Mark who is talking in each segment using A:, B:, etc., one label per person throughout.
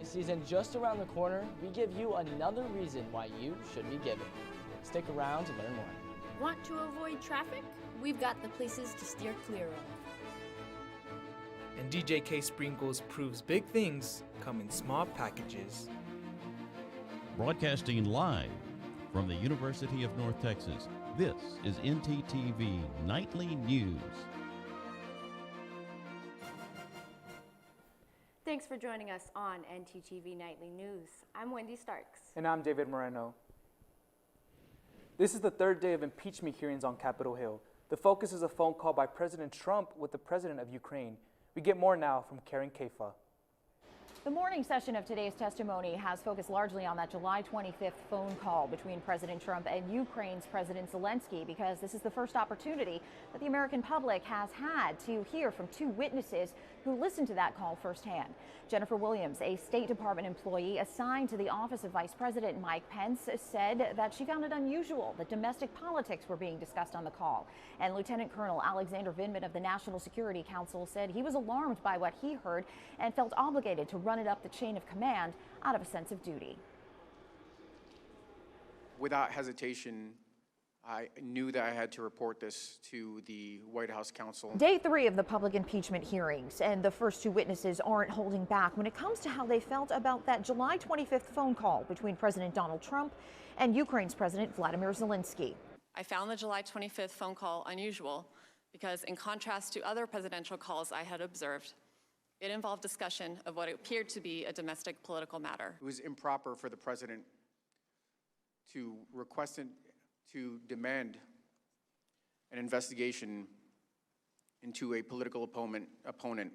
A: season just around the corner, we give you another reason why you should be giving. Stick around to learn more.
B: Want to avoid traffic? We've got the places to steer clear of.
C: And DJ K Sprinkles proves big things come in small packages.
D: Broadcasting live from the University of North Texas, this is NTTV Nightly News.
E: Thanks for joining us on NTTV Nightly News. I'm Wendy Starks.
F: And I'm David Moreno. This is the third day of impeachment hearings on Capitol Hill. The focus is a phone call by President Trump with the president of Ukraine. We get more now from Karen Kefa.
G: The morning session of today's testimony has focused largely on that July 25th phone call between President Trump and Ukraine's President Zelensky, because this is the first opportunity that the American public has had to hear from two witnesses who listened to that call firsthand. Jennifer Williams, a State Department employee assigned to the office of Vice President Mike Pence, said that she found it unusual that domestic politics were being discussed on the call. And Lieutenant Colonel Alexander Vindman of the National Security Council said he was alarmed by what he heard and felt obligated to run it up the chain of command out of a sense of duty.
H: Without hesitation, I knew that I had to report this to the White House counsel.
G: Day 3 of the public impeachment hearings, and the first two witnesses aren't holding back when it comes to how they felt about that July 25th phone call between President Donald Trump and Ukraine's President Vladimir Zelensky.
I: I found the July 25th phone call unusual because, in contrast to other presidential calls I had observed, it involved discussion of what appeared to be a domestic political matter.
H: It was improper for the president to request to demand an investigation into a political opponent,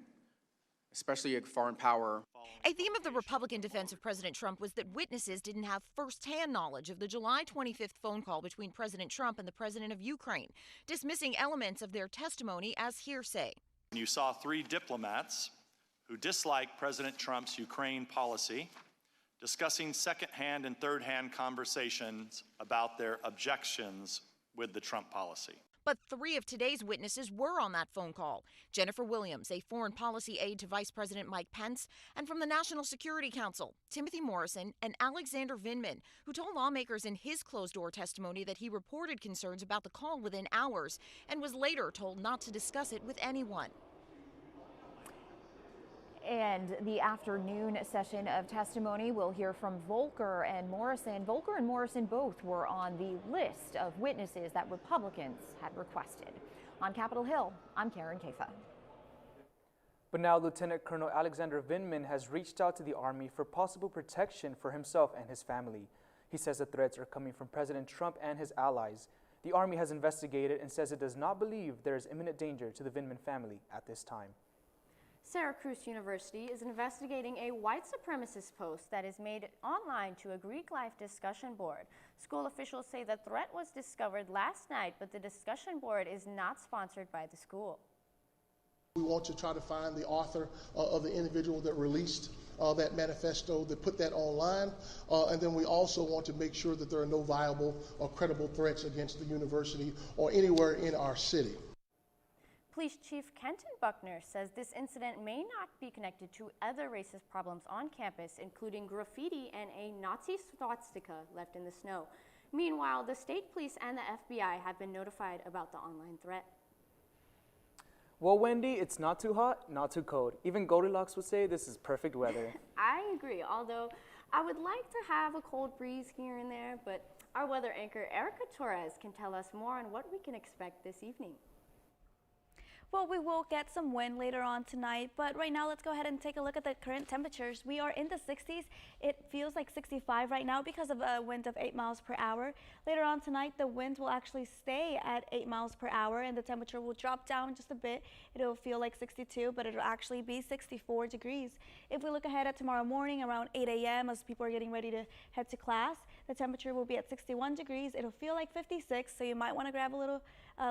H: especially a foreign power.
G: A theme of the Republican defense of President Trump was that witnesses didn't have firsthand knowledge of the July 25th phone call between President Trump and the president of Ukraine, dismissing elements of their testimony as hearsay.
J: You saw three diplomats who dislike President Trump's Ukraine policy discussing second-hand and third-hand conversations about their objections with the Trump policy.
G: But three of today's witnesses were on that phone call. Jennifer Williams, a foreign policy aide to Vice President Mike Pence, and from the National Security Council, Timothy Morrison and Alexander Vindman, who told lawmakers in his closed-door testimony that he reported concerns about the call within hours and was later told not to discuss it with anyone. And the afternoon session of testimony, we'll hear from Volker and Morrison. Volker and Morrison both were on the list of witnesses that Republicans had requested. On Capitol Hill, I'm Karen Kefa.
F: But now Lieutenant Colonel Alexander Vindman has reached out to the Army for possible protection for himself and his family. He says the threats are coming from President Trump and his allies. The Army has investigated and says it does not believe there is imminent danger to the Vindman family at this time.
E: Syracuse University is investigating a white supremacist post that is made online to a Greek life discussion board. School officials say the threat was discovered last night, but the discussion board is not sponsored by the school.
K: We want to try to find the author of the individual that released that manifesto, that put that online, and then we also want to make sure that there are no viable or credible threats against the university or anywhere in our city.
E: Police Chief Kenton Buckner says this incident may not be connected to other racist problems on campus, including graffiti and a Nazi swastika left in the snow. Meanwhile, the state police and the FBI have been notified about the online threat.
F: Well, Wendy, it's not too hot, not too cold. Even Goldilocks would say this is perfect weather.
E: I agree, although I would like to have a cold breeze here and there, but our weather anchor Erica Torres can tell us more on what we can expect this evening.
L: Well, we will get some wind later on tonight, but right now let's go ahead and take a look at the current temperatures. We are in the 60s. It feels like 65 right now because of a wind of 8 miles per hour. Later on tonight, the wind will actually stay at 8 miles per hour and the temperature will drop down just a bit. It'll feel like 62, but it'll actually be 64 degrees. If we look ahead at tomorrow morning around 8 a.m. as people are getting ready to head to class, the temperature will be at 61 degrees. It'll feel like 56, so you might want to grab a little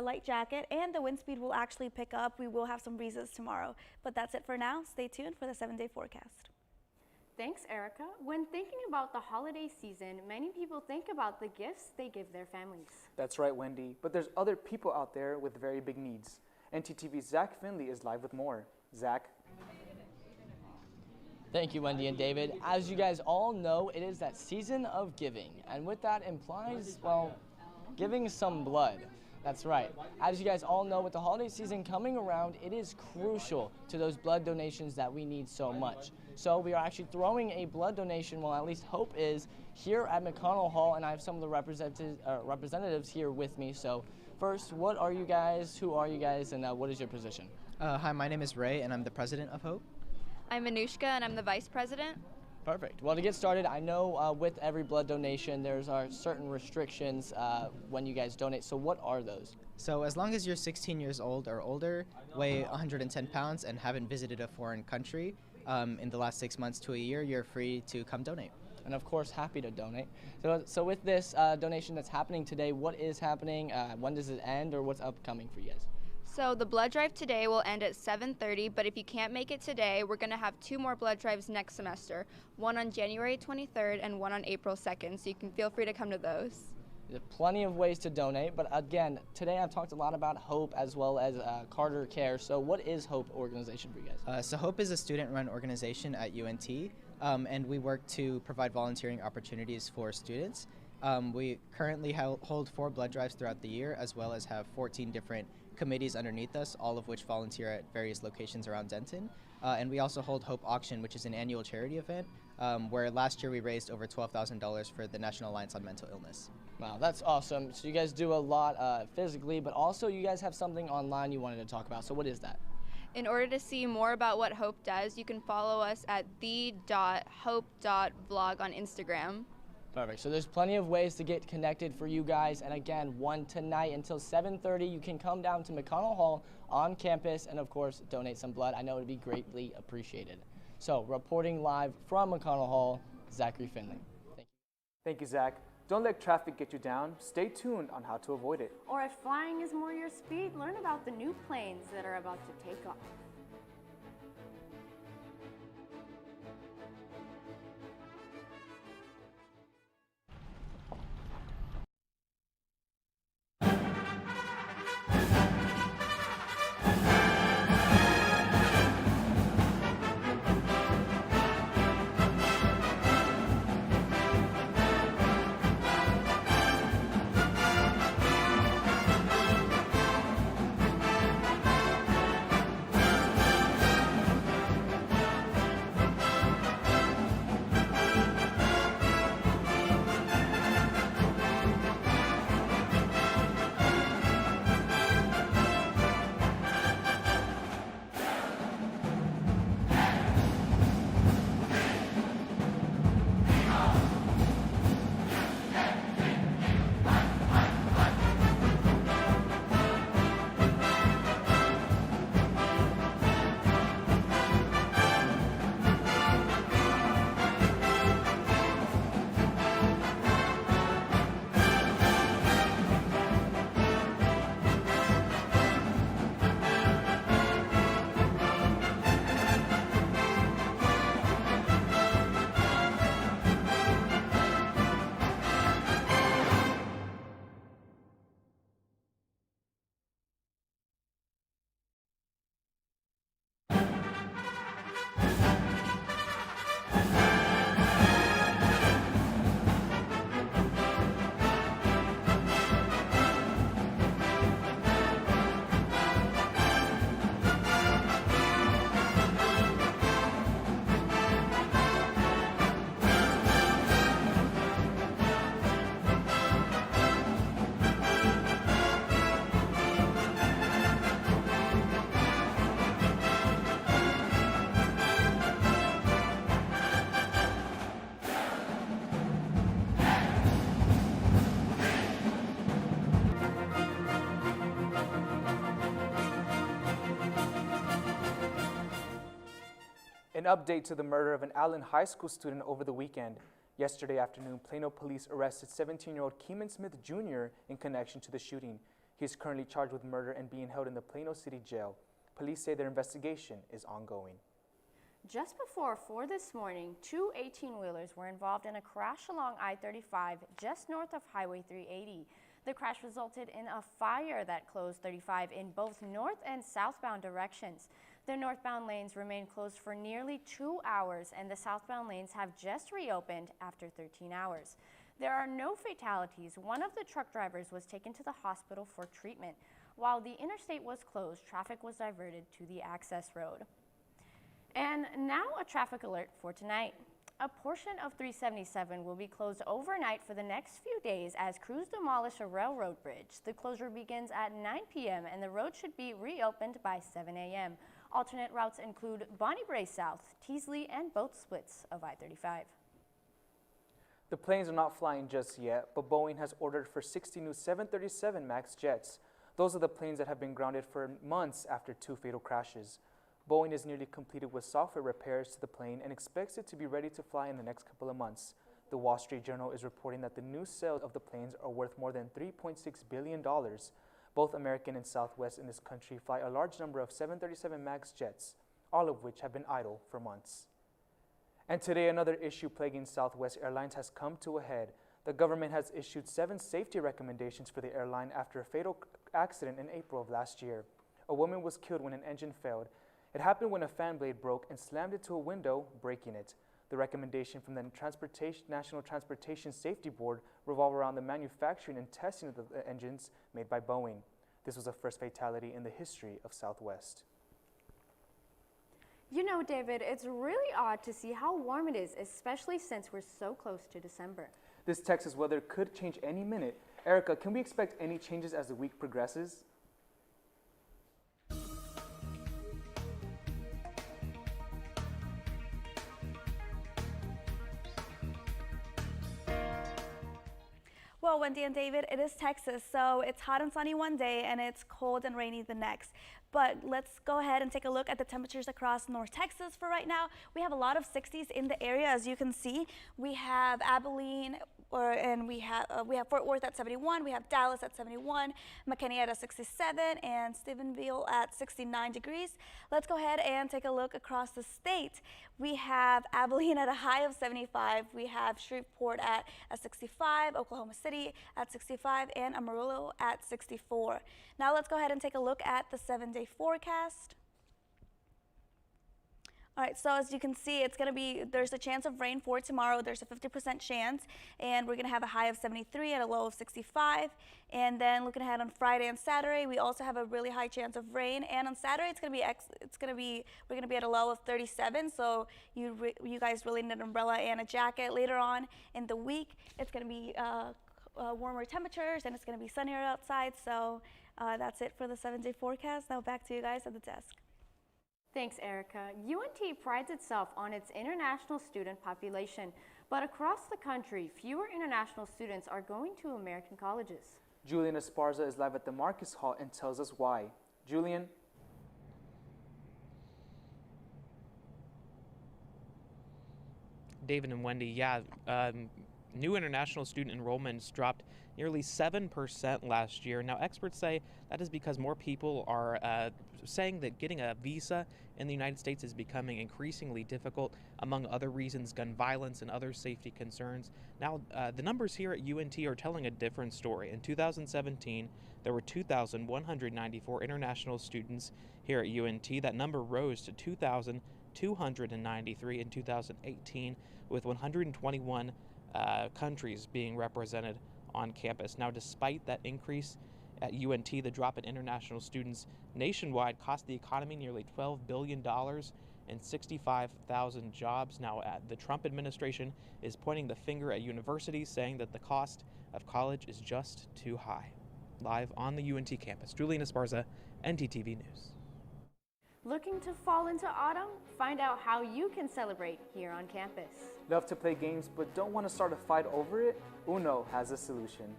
L: light jacket, and the wind speed will actually pick up. We will have some breezes tomorrow, but that's it for now. Stay tuned for the 7-day forecast.
E: Thanks, Erica. When thinking about the holiday season, many people think about the gifts they give their families.
F: That's right, Wendy, but there's other people out there with very big needs. NTTV's Zach Finley is live with more. Zach?
A: Thank you, Wendy and David. As you guys all know, it is that season of giving, and with that implies, well, giving some blood. That's right. As you guys all know, with the holiday season coming around, it is crucial to those blood donations that we need so much. So we are actually throwing a blood donation, well, at least hope is, here at McConnell Hall, and I have some of the representatives here with me. So first, what are you guys, who are you guys, and what is your position?
M: Hi, my name is Ray, and I'm the president of Hope.
N: I'm Anushka, and I'm the vice president.
A: Perfect. Well, to get started, I know with every blood donation, there's certain restrictions when you guys donate. So what are those?
M: So as long as you're 16 years old or older, weigh 110 pounds, and haven't visited a foreign country in the last 6 months to a year, you're free to come donate.
A: And of course, happy to donate. So with this donation that's happening today, what is happening? When does it end, or what's upcoming for you guys?
N: So the blood drive today will end at 7:30, but if you can't make it today, we're going to have 2 more blood drives next semester, one on January 23rd and one on April 2nd, so you can feel free to come to those.
A: There's plenty of ways to donate, but again, today I've talked a lot about Hope as well as Carter Care. So what is Hope organization for you guys?
M: So Hope is a student-run organization at UNT, and we work to provide volunteering opportunities for students. We currently hold 4 blood drives throughout the year, as well as have 14 different committees underneath us, all of which volunteer at various locations around Denton. And we also hold Hope Auction, which is an annual charity event, where last year we raised over $12,000 for the National Alliance on Mental Illness.
A: Wow, that's awesome. So you guys do a lot physically, but also you guys have something online you wanted to talk about. So what is that?
N: In order to see more about what Hope does, you can follow us at the.hope.vlog on Instagram.
A: Perfect. So there's plenty of ways to get connected for you guys. And again, one tonight until 7:30, you can come down to McConnell Hall on campus and, of course, donate some blood. I know it would be greatly appreciated. So reporting live from McConnell Hall, Zachary Finley. Thank you.
F: Thank you, Zach. Don't let traffic get you down. Stay tuned on how to avoid it.
E: Or if flying is more your speed, learn about the new planes that are about to take off.
F: An update to the murder of an Allen High School student over the weekend. Yesterday afternoon, Plano police arrested 17-year-old Keeman Smith Jr. in connection to the shooting. He is currently charged with murder and being held in the Plano City Jail. Police say their investigation is ongoing.
E: Just before 4 this morning, 2 18-wheelers were involved in a crash along I-35 just north of Highway 380. The crash resulted in a fire that closed 35 in both north and southbound directions. The northbound lanes remain closed for nearly 2 hours, and the southbound lanes have just reopened after 13 hours. There are no fatalities. One of the truck drivers was taken to the hospital for treatment. While the interstate was closed, traffic was diverted to the access road. And now a traffic alert for tonight. A portion of 377 will be closed overnight for the next few days as crews demolish a railroad bridge. The closure begins at 9 p.m. and the road should be reopened by 7 a.m. Alternate routes include Bonnie Brae South, Teasley, and both splits of I-35.
F: The planes are not flying just yet, but Boeing has ordered for 60 new 737 MAX jets. Those are the planes that have been grounded for months after 2 fatal crashes. Boeing is nearly completed with software repairs to the plane and expects it to be ready to fly in the next couple of months. The Wall Street Journal is reporting that the new sales of the planes are worth more than $3.6 billion. Both American and Southwest in this country fly a large number of 737 MAX jets, all of which have been idle for months. And today, another issue plaguing Southwest Airlines has come to a head. The government has issued 7 safety recommendations for the airline after a fatal accident in April of last year. A woman was killed when an engine failed. It happened when a fan blade broke and slammed into a window, breaking it. The recommendation from the National Transportation Safety Board revolve around the manufacturing and testing of the engines made by Boeing. This was the first fatality in the history of Southwest.
E: You know, David, it's really odd to see how warm it is, especially since we're so close to December.
F: This Texas weather could change any minute. Erica, can we expect any changes as the week progresses?
L: Well, Wendy and David, it is Texas, so it's hot and sunny one day and it's cold and rainy the next. But let's go ahead and take a look at the temperatures across North Texas for right now. We have a lot of 60s in the area, as you can see. We have Abilene, and we have Fort Worth at 71, we have Dallas at 71, McKinney at 67, and Stephenville at 69 degrees. Let's go ahead and take a look across the state. We have Abilene at a high of 75, we have Shreveport at a 65, Oklahoma City at 65, and Amarillo at 64. Now let's go ahead and take a look at the 7-day forecast. All right, so as you can see, there's a chance of rain for tomorrow. There's a 50% chance, and we're gonna have a high of 73 and a low of 65. And then looking ahead on Friday and Saturday, we also have a really high chance of rain. And on Saturday, we're gonna be at a low of 37. So you guys really need an umbrella and a jacket. Later on in the week, it's gonna be warmer temperatures and it's gonna be sunnier outside. So that's it for the 7-day forecast. Now back to you guys at the desk.
E: Thanks, Erica. UNT prides itself on its international student population, but across the country, fewer international students are going to American colleges.
F: Julian Esparza is live at the Marcus Hall and tells us why. Julian?
O: David and Wendy, new international student enrollments dropped nearly 7% last year. Now, experts say that is because more people are saying that getting a visa in the United States is becoming increasingly difficult, among other reasons, gun violence and other safety concerns. Now, the numbers here at UNT are telling a different story. In 2017, there were 2,194 international students here at UNT. That number rose to 2,293 in 2018, with 121 countries being represented on campus. Now, despite that increase at UNT, the drop in international students nationwide cost the economy nearly $12 billion and 65,000 jobs. Now, the Trump administration is pointing the finger at universities, saying that the cost of college is just too high. Live on the UNT campus, Julian Esparza, NTTV News.
E: Looking to fall into autumn? Find out how you can celebrate here on campus.
F: Love to play games but don't want to start a fight over it? Uno has a solution.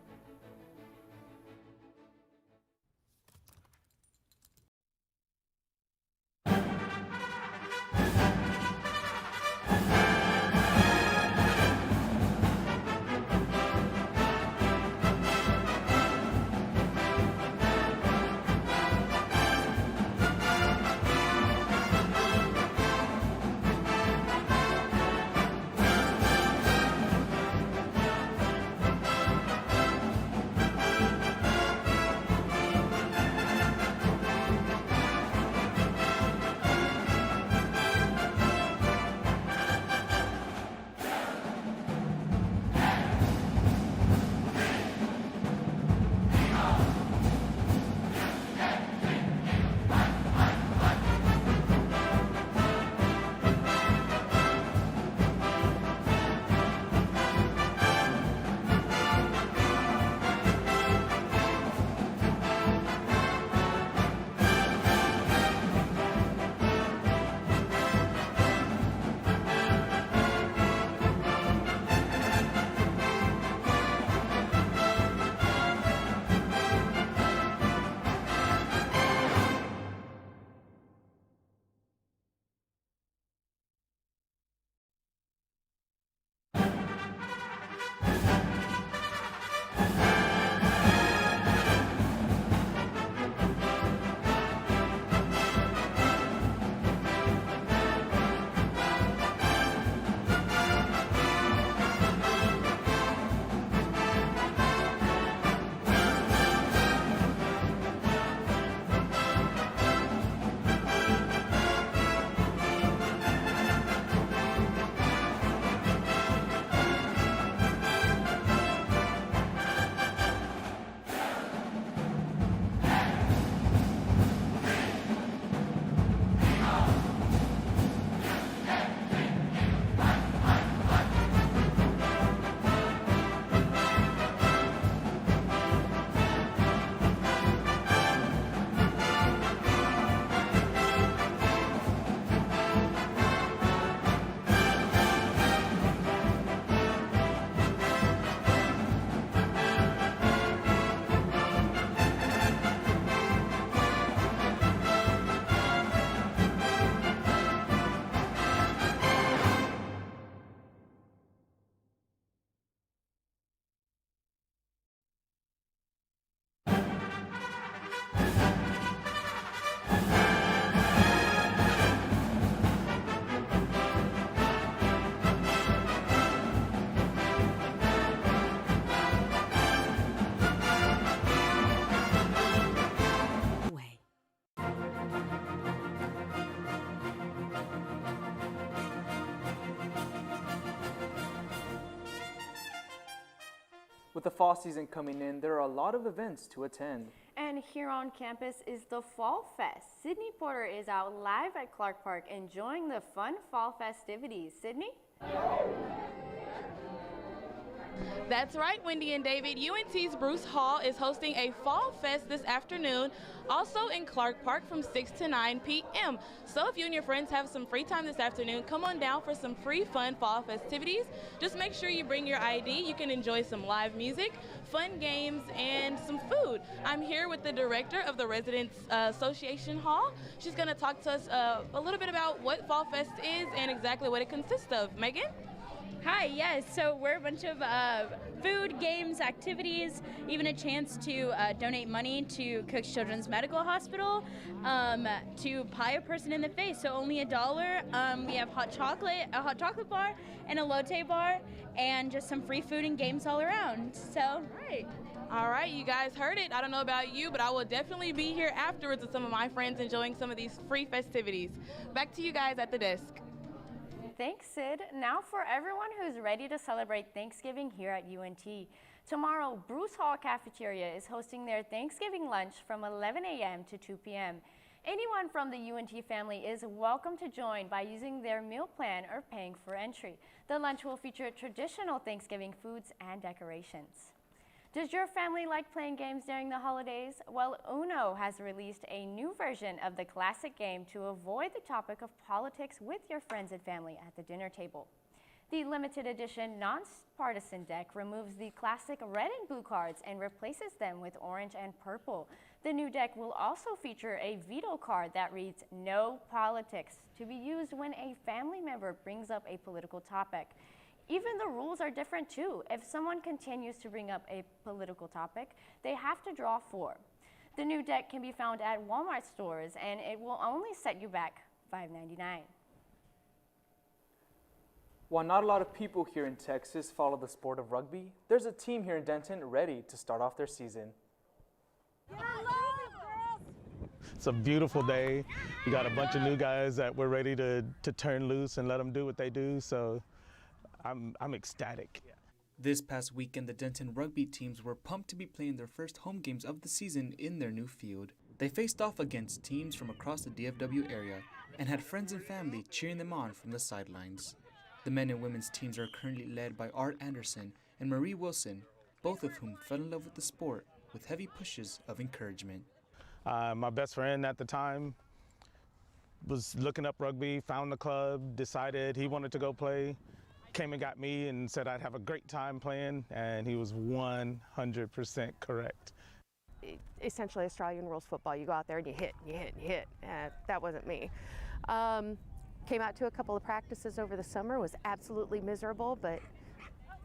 F: With the fall season coming in, there are a lot of events to attend.
E: And here on campus is the Fall Fest. Sydney Porter is out live at Clark Park enjoying the fun fall festivities. Sydney?
P: That's right, Wendy and David. UNT's Bruce Hall is hosting a Fall Fest this afternoon, also in Clark Park from 6 to 9 p.m. So if you and your friends have some free time this afternoon, come on down for some free fun fall festivities. Just make sure you bring your ID. You can enjoy some live music, fun games, and some food. I'm here with the director of the Residents Association Hall. She's going to talk to us a little bit about what Fall Fest is and exactly what it consists of. Megan?
Q: Hi, yes, so we're a bunch of food, games, activities, even a chance to donate money to Cook's Children's Medical Hospital, to pie a person in the face, so only $1. We have a hot chocolate bar, and a latte bar, and just some free food and games all around, so.
P: Right. All right, you guys heard it. I don't know about you, but I will definitely be here afterwards with some of my friends enjoying some of these free festivities. Back to you guys at the desk.
E: Thanks, Sid. Now for everyone who's ready to celebrate Thanksgiving here at UNT. Tomorrow, Bruce Hall Cafeteria is hosting their Thanksgiving lunch from 11 a.m. to 2 p.m. Anyone from the UNT family is welcome to join by using their meal plan or paying for entry. The lunch will feature traditional Thanksgiving foods and decorations. Does your family like playing games during the holidays? Well, Uno has released a new version of the classic game to avoid the topic of politics with your friends and family at the dinner table. The limited edition non-partisan deck removes the classic red and blue cards and replaces them with orange and purple. The new deck will also feature a veto card that reads "No politics" to be used when a family member brings up a political topic. Even the rules are different too. If someone continues to bring up a political topic, they have to draw 4. The new deck can be found at Walmart stores and it will only set you back $5.99.
F: While not a lot of people here in Texas follow the sport of rugby, there's a team here in Denton ready to start off their season.
R: It's a beautiful day. We got a bunch of new guys that we're ready to turn loose and let them do what they do, so I'm ecstatic.
F: This past weekend, the Denton rugby teams were pumped to be playing their first home games of the season in their new field. They faced off against teams from across the DFW area and had friends and family cheering them on from the sidelines. The men and women's teams are currently led by Art Anderson and Marie Wilson, both of whom fell in love with the sport with heavy pushes of encouragement.
R: My best friend at the time was looking up rugby, found the club, decided he wanted to go play. Came and got me and said I'd have a great time playing, and he was 100% correct.
S: Essentially Australian rules football. You go out there and you hit, and you hit, and you hit. That wasn't me. Came out to a couple of practices over the summer, was absolutely miserable, but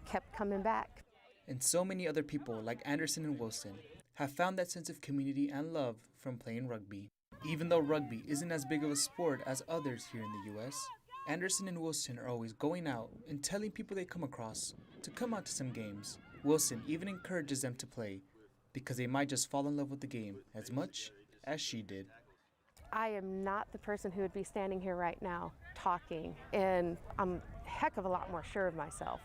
S: kept coming back.
F: And so many other people like Anderson and Wilson have found that sense of community and love from playing rugby. Even though rugby isn't as big of a sport as others here in the U.S., Anderson and Wilson are always going out and telling people they come across to come out to some games. Wilson even encourages them to play because they might just fall in love with the game as much as she did.
S: I am not the person who would be standing here right now talking, and I'm a heck of a lot more sure of myself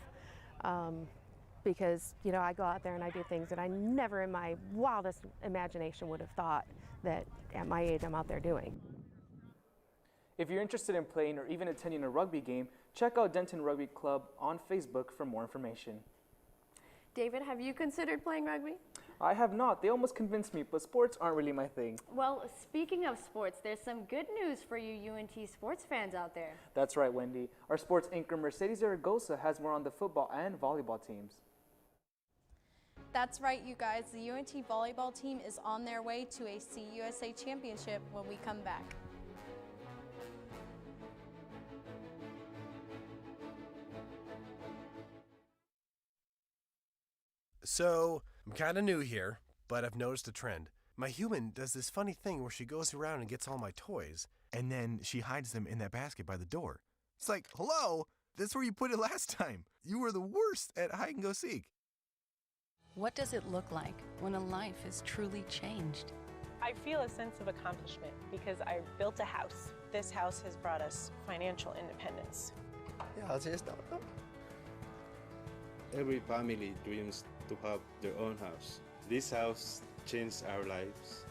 S: because, you know, I go out there and I do things that I never in my wildest imagination would have thought that at my age I'm out there doing.
F: If you're interested in playing or even attending a rugby game, check out Denton Rugby Club on Facebook for more information.
E: David, have you considered playing rugby?
F: I have not. They almost convinced me, but sports aren't really my thing.
E: Well, speaking of sports, there's some good news for you UNT sports fans out there.
F: That's right, Wendy. Our sports anchor Mercedes Zaragoza has more on the football and volleyball teams.
T: That's right, you guys. The UNT volleyball team is on their way to a CUSA championship when we come back.
U: So, I'm kind of new here, but I've noticed a trend. My human does this funny thing where she goes around and gets all my toys, and then she hides them in that basket by the door. It's like, hello, that's where you put it last time. You were the worst at hide and go seek.
V: What does it look like when a life is truly changed?
W: I feel a sense of accomplishment because I built a house. This house has brought us financial independence.
X: Every family dreams
B: to have their own house. This house changed our lives.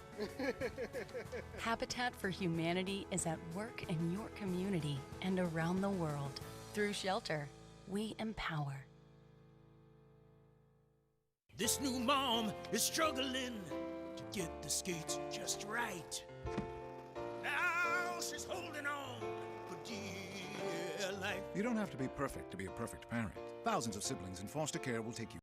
V: Habitat for Humanity is at work in your community and around the world. Through shelter, we empower.
C: This new mom is struggling to get the skates just right. Now she's holding on for dear life.
D: You don't have to be perfect to be a perfect parent. Thousands of siblings in foster care will take you.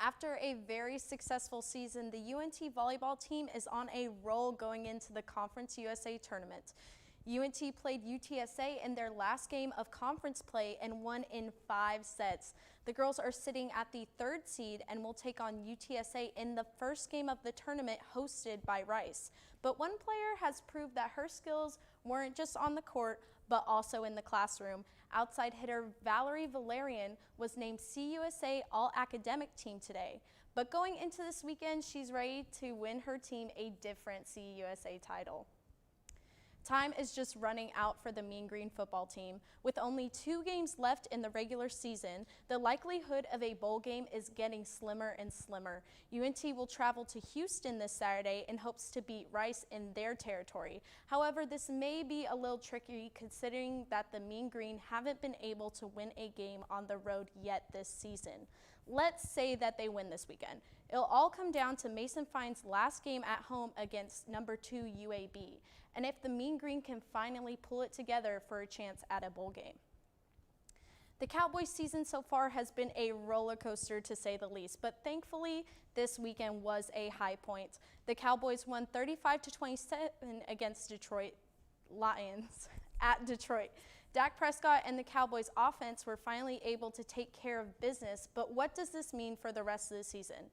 T: After a very successful season, the UNT volleyball team is on a roll going into the Conference USA tournament. UNT played UTSA in their last game of conference play and won in 5 sets. The girls are sitting at the 3rd seed and will take on UTSA in the first game of the tournament hosted by Rice. But one player has proved that her skills weren't just on the court, but also in the classroom. Outside hitter Valerie Valerian was named CUSA All-Academic Team today. But going into this weekend, she's ready to win her team a different CUSA title. Time is just running out for the Mean Green football team. With only 2 games left in the regular season, the likelihood of a bowl game is getting slimmer and slimmer. UNT will travel to Houston this Saturday in hopes to beat Rice in their territory. However, this may be a little tricky considering that the Mean Green haven't been able to win a game on the road yet this season. Let's say that they win this weekend. It'll all come down to Mason Fine's last game at home against number 2 UAB, and if the Mean Green can finally pull it together for a chance at a bowl game. The Cowboys season so far has been a roller coaster to say the least, but thankfully this weekend was a high point. The Cowboys won 35-27 against Detroit Lions at Detroit. Dak Prescott and the Cowboys offense were finally able to take care of business, but what does this mean for the rest of the season?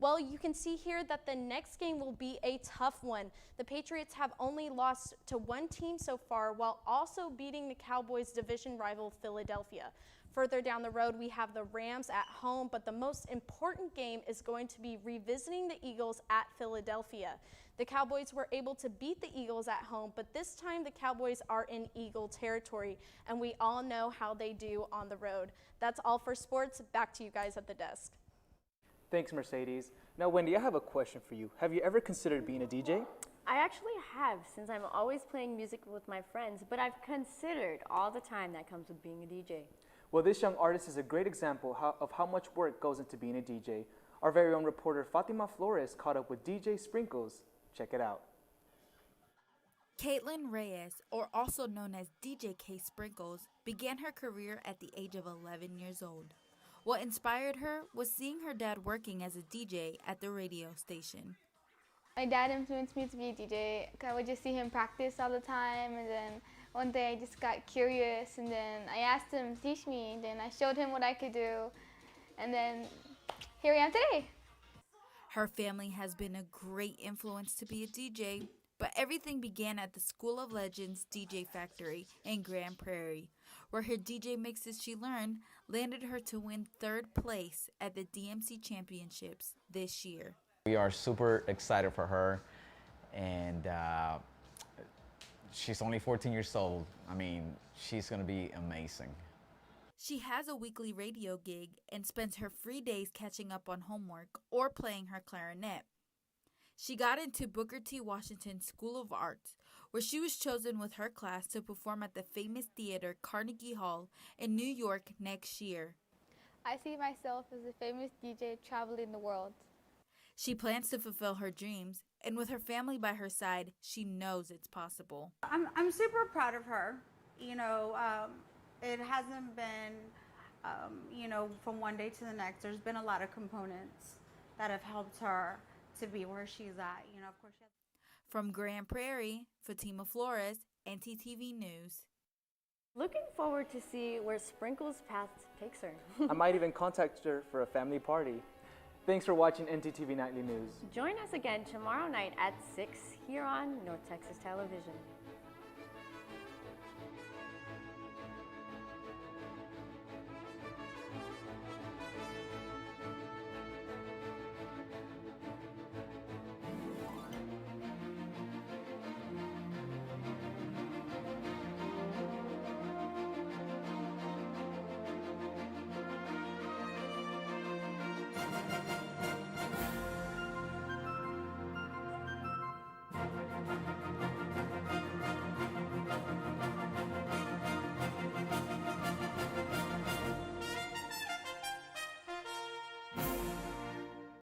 T: Well, you can see here that the next game will be a tough one. The Patriots have only lost to 1 team so far while also beating the Cowboys' division rival Philadelphia. Further down the road, we have the Rams at home, but the most important game is going to be revisiting the Eagles at Philadelphia. The Cowboys were able to beat the Eagles at home, but this time the Cowboys are in Eagle territory, and we all know how they do on the road. That's all for sports. Back to you guys at the desk.
F: Thanks, Mercedes. Now, Wendy, I have a question for you. Have you ever considered being a DJ?
E: I actually have, since I'm always playing music with my friends, but I've considered all the time that comes with being a DJ.
F: Well, this young artist is a great example of how much work goes into being a DJ. Our very own reporter Fatima Flores caught up with DJ Sprinkles. Check it out.
X: Caitlin Reyes, or also known as DJ K Sprinkles, began her career at the age of 11 years old. What inspired her was seeing her dad working as a DJ at the radio station.
Y: My dad influenced me to be a DJ. I would just see him practice all the time, and then one day I just got curious, and then I asked him to teach me, and then I showed him what I could do, and then here I am today.
X: Her family has been a great influence to be a DJ, but everything began at the School of Legends DJ Factory in Grand Prairie, where her DJ mixes she learned landed her to win 3rd place at the DMC Championships this year.
Z: We are super excited for her, and she's only 14 years old. I mean, she's gonna be amazing.
X: She has a weekly radio gig and spends her free days catching up on homework or playing her clarinet. She got into Booker T. Washington School of Arts, where she was chosen with her class to perform at the famous theater Carnegie Hall in New York next year.
Y: I see myself as a famous DJ traveling the world.
X: She plans to fulfill her dreams, and with her family by her side, she knows it's possible.
G: I'm super proud of her. You know, it hasn't been, you know, from one day to the next. There's been a lot of components that have helped her to be where she's at. You know, of course.
X: From Grand Prairie, Fatima Flores, NTTV News.
E: Looking forward to see where Sprinkle's path takes her.
F: I might even contact her for a family party. Thanks for watching NTTV Nightly News.
E: Join us again tomorrow night at 6 here on North Texas Television.